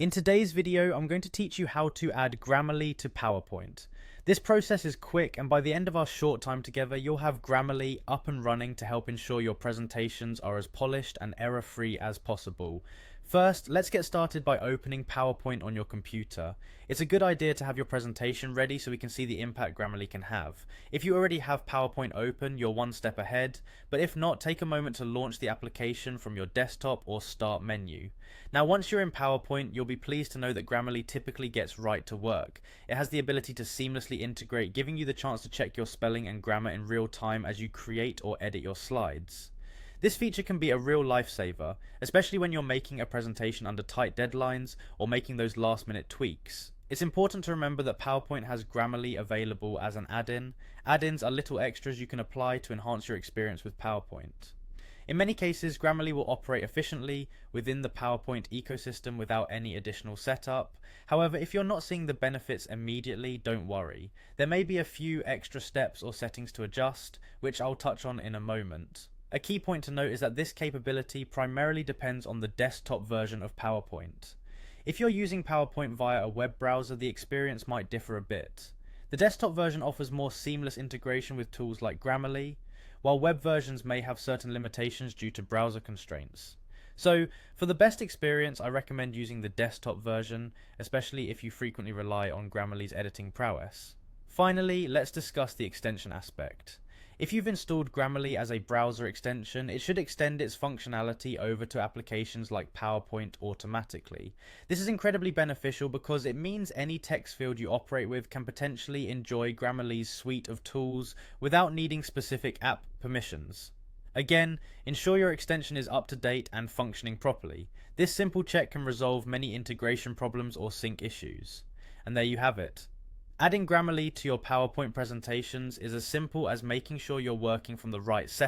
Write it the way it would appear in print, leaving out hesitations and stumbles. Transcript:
In today's video, I'm going to teach you how to add Grammarly to PowerPoint. This process is quick, and by the end of our short time together, you'll have Grammarly up and running to help ensure your presentations are as polished and error-free as possible. First, let's get started by opening PowerPoint on your computer. It's a good idea to have your presentation ready so we can see the impact Grammarly can have. If you already have PowerPoint open, you're one step ahead, but if not, take a moment to launch the application from your desktop or start menu. Now, once you're in PowerPoint, you'll be pleased to know that Grammarly typically gets right to work. It has the ability to seamlessly integrate, giving you the chance to check your spelling and grammar in real time as you create or edit your slides. This feature can be a real lifesaver, especially when you're making a presentation under tight deadlines or making those last-minute tweaks. It's important to remember that PowerPoint has Grammarly available as an add-in. Add-ins are little extras you can apply to enhance your experience with PowerPoint. In many cases, Grammarly will operate efficiently within the PowerPoint ecosystem without any additional setup. However, if you're not seeing the benefits immediately, don't worry. There may be a few extra steps or settings to adjust, which I'll touch on in a moment. A key point to note is that this capability primarily depends on the desktop version of PowerPoint. If you're using PowerPoint via a web browser, the experience might differ a bit. The desktop version offers more seamless integration with tools like Grammarly, while web versions may have certain limitations due to browser constraints. So, for the best experience, I recommend using the desktop version, especially if you frequently rely on Grammarly's editing prowess. Finally, let's discuss the extension aspect. If you've installed Grammarly as a browser extension, it should extend its functionality over to applications like PowerPoint automatically. This is incredibly beneficial because it means any text field you operate with can potentially enjoy Grammarly's suite of tools without needing specific app permissions. Again, ensure your extension is up to date and functioning properly. This simple check can resolve many integration problems or sync issues. And there you have it. Adding Grammarly to your PowerPoint presentations is as simple as making sure you're working from the right settings.